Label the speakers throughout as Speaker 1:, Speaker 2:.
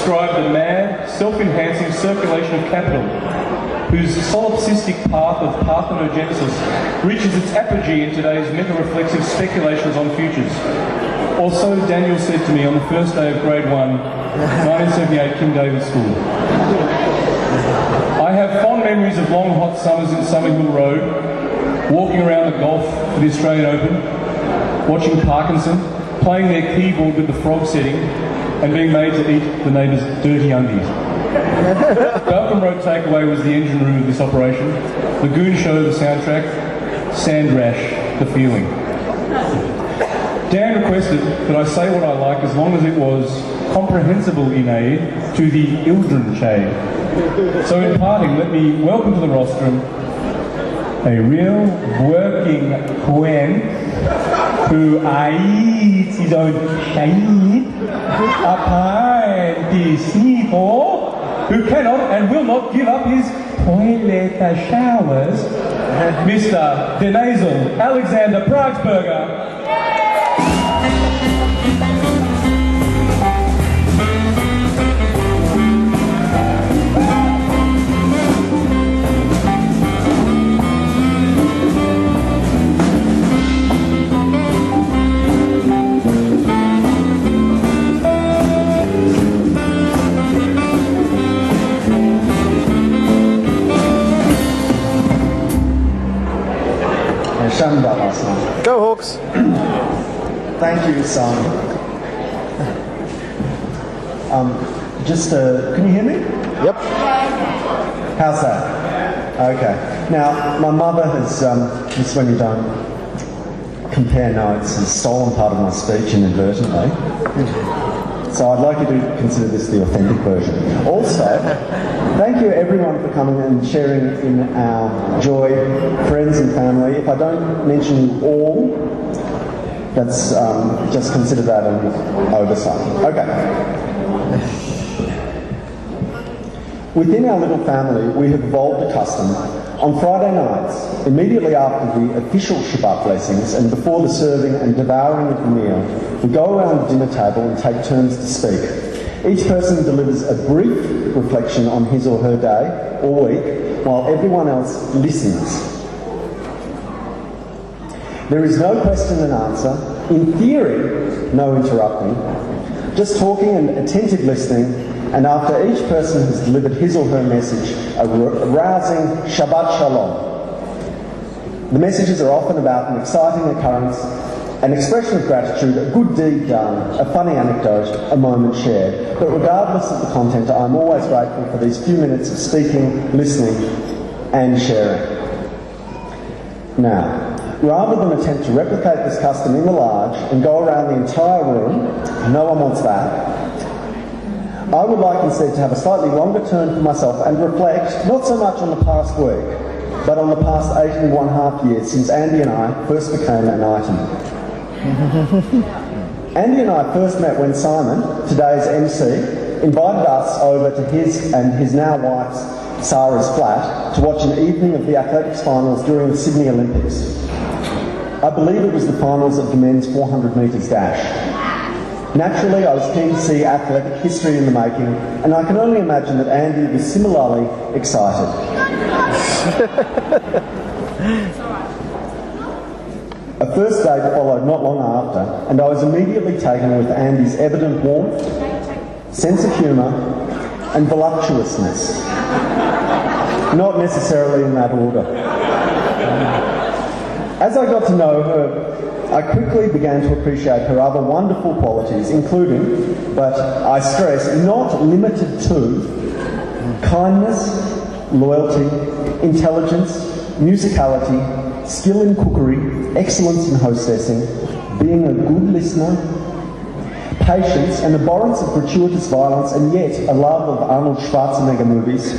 Speaker 1: describe the mad, self-enhancing circulation of capital, whose solipsistic path of parthenogenesis reaches its apogee in today's meta-reflexive speculations on futures. Or so Daniel said to me on the first day of grade 1, 1978 King David School. I have fond memories of long hot summers in Summerhill Road, walking around the golf for the Australian Open, watching Parkinson, playing their keyboard with the frog setting, and being made to eat the neighbour's dirty undies. Balcombe Road Takeaway was the engine room of this operation, the Goon Show the soundtrack, Sand Rash the feeling. Dan requested that I say what I like as long as it was comprehensible in aid to the Ildren shade. So in parting, let me welcome to the rostrum a real working Quen who eats his own shade, a disciple who cannot and will not give up his toilet showers, Mr. Denazal Alexander Pragsberger.
Speaker 2: Go Hawks!
Speaker 3: Thank you, Simon. Can you hear me?
Speaker 2: Yep.
Speaker 3: How's that? Okay. Now, my mother has, just when you don't compare notes, has stolen part of my speech inadvertently. So I'd like you to consider this the authentic version. Also, thank you everyone for coming and sharing in our joy, friends and family. If I don't mention you all, that's just consider that an oversight. Okay. Within our little family, we have evolved a custom. On Friday nights, immediately after the official Shabbat blessings and before the serving and devouring of the meal, we go around the dinner table and take turns to speak. Each person delivers a brief reflection on his or her day or week, while everyone else listens. There is no question and answer. In theory, no interrupting. Just talking and attentive listening, and after each person has delivered his or her message, a rousing Shabbat Shalom. The messages are often about an exciting occurrence, an expression of gratitude, a good deed done, a funny anecdote, a moment shared. But regardless of the content, I'm always grateful for these few minutes of speaking, listening, and sharing. Now, rather than attempt to replicate this custom in the large and go around the entire room, no one wants that, I would like instead to have a slightly longer turn for myself and reflect not so much on the past week, but on the past 8.5 years since Andy and I first became an item. Andy and I first met when Simon, today's MC, invited us over to his and his now wife's Sarah's flat to watch an evening of the athletics finals during the Sydney Olympics. I believe it was the finals of the men's 400 metres dash. Naturally, I was keen to see athletic history in the making, and I can only imagine that Andy was similarly excited. A first date followed not long after, and I was immediately taken with Andy's evident warmth, sense of humour, and voluptuousness. Not necessarily in that order. As I got to know her, I quickly began to appreciate her other wonderful qualities, including, but I stress, not limited to, kindness, loyalty, intelligence, musicality, skill in cookery, excellence in hostessing, being a good listener, patience, an abhorrence of gratuitous violence, and yet a love of Arnold Schwarzenegger movies,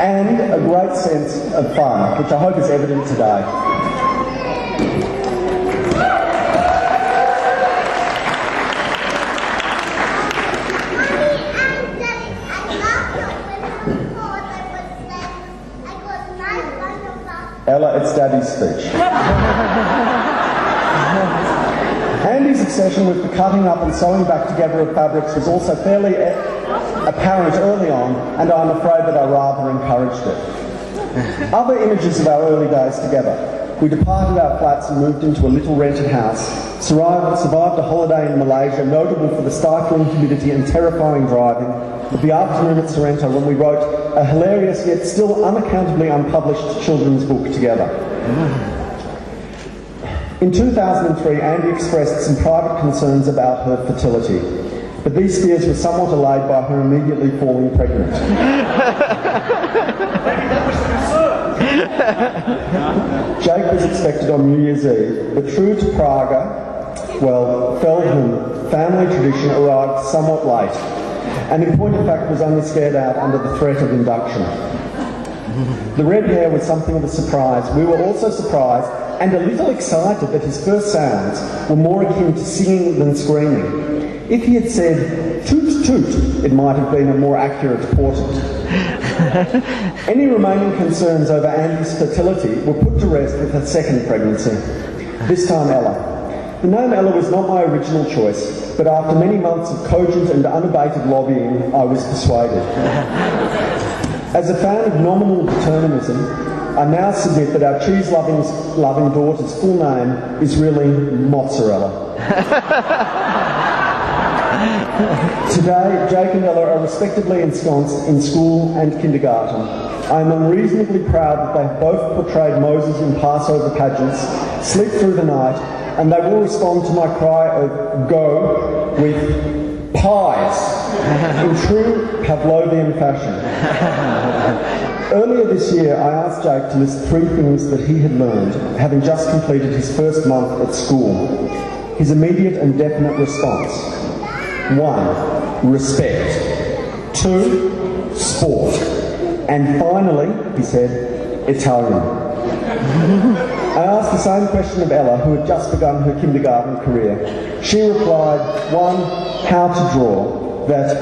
Speaker 3: and a great sense of fun, which I hope is evident today. Ella, it's Daddy's speech. Andy's obsession with the cutting up and sewing back together of fabrics was also fairly apparent early on, and I'm afraid that I rather encouraged it. Other images of our early days together. We departed our flats and moved into a little rented house, survived a holiday in Malaysia, notable for the stifling humidity and terrifying driving, with the afternoon at Sorrento when we wrote a hilarious yet still unaccountably unpublished children's book together. In 2003, Andy expressed some private concerns about her fertility, but these fears were somewhat allayed by her immediately falling pregnant. Jake was expected on New Year's Eve, but true to Feldman family tradition arrived somewhat late, and in point of fact was only scared out under the threat of induction. The red hair was something of a surprise. We were also surprised and a little excited that his first sounds were more akin to singing than screaming. If he had said toot toot, it might have been a more accurate portent. Any remaining concerns over Andy's fertility were put to rest with her second pregnancy, this time Ella. The name Ella was not my original choice, but after many months of cogent and unabated lobbying, I was persuaded. As a fan of nominal determinism, I now submit that our cheese-loving daughter's full name is really Mozzarella. Today, Jake and Ella are respectively ensconced in school and kindergarten. I am unreasonably proud that they have both portrayed Moses in Passover pageants, sleep through the night, and they will respond to my cry of go with pies in true Pavlovian fashion. Earlier this year, I asked Jake to list 3 things that he had learned, having just completed his first month at school. His immediate and definite response: 1. Respect. 2. Sport. And finally, he said, Italian. I asked the same question of Ella, who had just begun her kindergarten career. She replied, 1. How to draw. That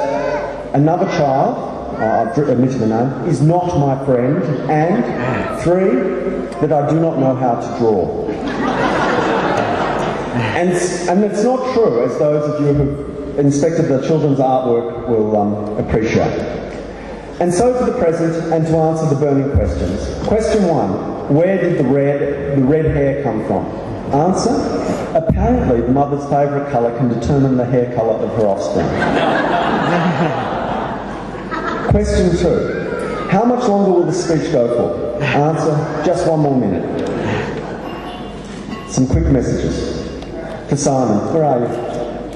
Speaker 3: another child, I've omitted the name, is not my friend. And 3. That I do not know how to draw. And it's not true, as those of you who've inspected the children's artwork will appreciate. And so for the present, and to answer the burning questions. Question 1, where did the red hair come from? Answer, apparently the mother's favourite colour can determine the hair colour of her offspring. Question 2, how much longer will the speech go for? Answer, just 1 more minute. Some quick messages. To Simon, where are you?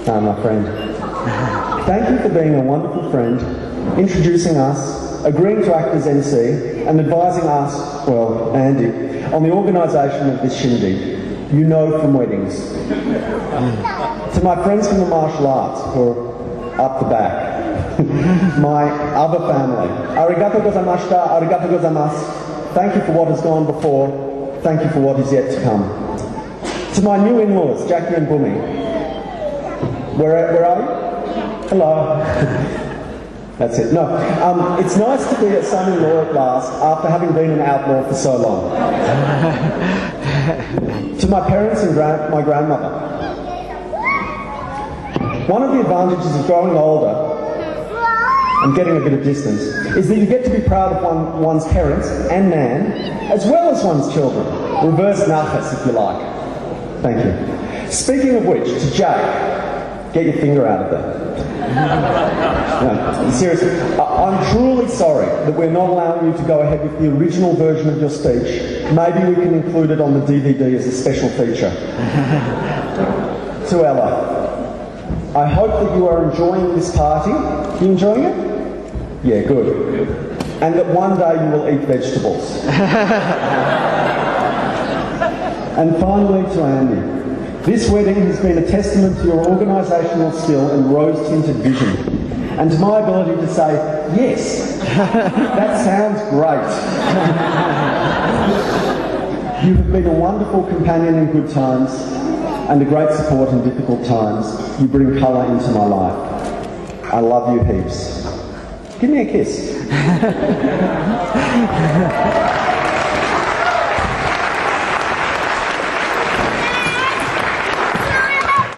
Speaker 3: My friend. Thank you for being a wonderful friend, introducing us, agreeing to act as MC, and advising us, well, Andy, on the organisation of this shindig. You know from weddings. To my friends from the martial arts, who are up the back. My other family. Arigato gozaimashita, arigato gozaimasu. Thank you for what has gone before. Thank you for what is yet to come. To my new in-laws, Jackie and Bumi. Where are you? Hello. That's it. No. It's nice to be a son-in-law at last, after having been an outlaw for so long. To my parents and my grandmother. One of the advantages of growing older and getting a bit of distance is that you get to be proud of one's parents and nan, as well as one's children. Reverse nachas, if you like. Thank you. Speaking of which, to Jake, get your finger out of there. No, seriously, I'm truly sorry that we're not allowing you to go ahead with the original version of your speech. Maybe we can include it on the DVD as a special feature. To Ella, I hope that you are enjoying this party. You enjoying it? Yeah, good. And that one day you will eat vegetables. And finally to Andy, this wedding has been a testament to your organisational skill and rose-tinted vision, and to my ability to say, yes, that sounds great. You have been a wonderful companion in good times, and a great support in difficult times. You bring colour into my life. I love you heaps. Give me a kiss.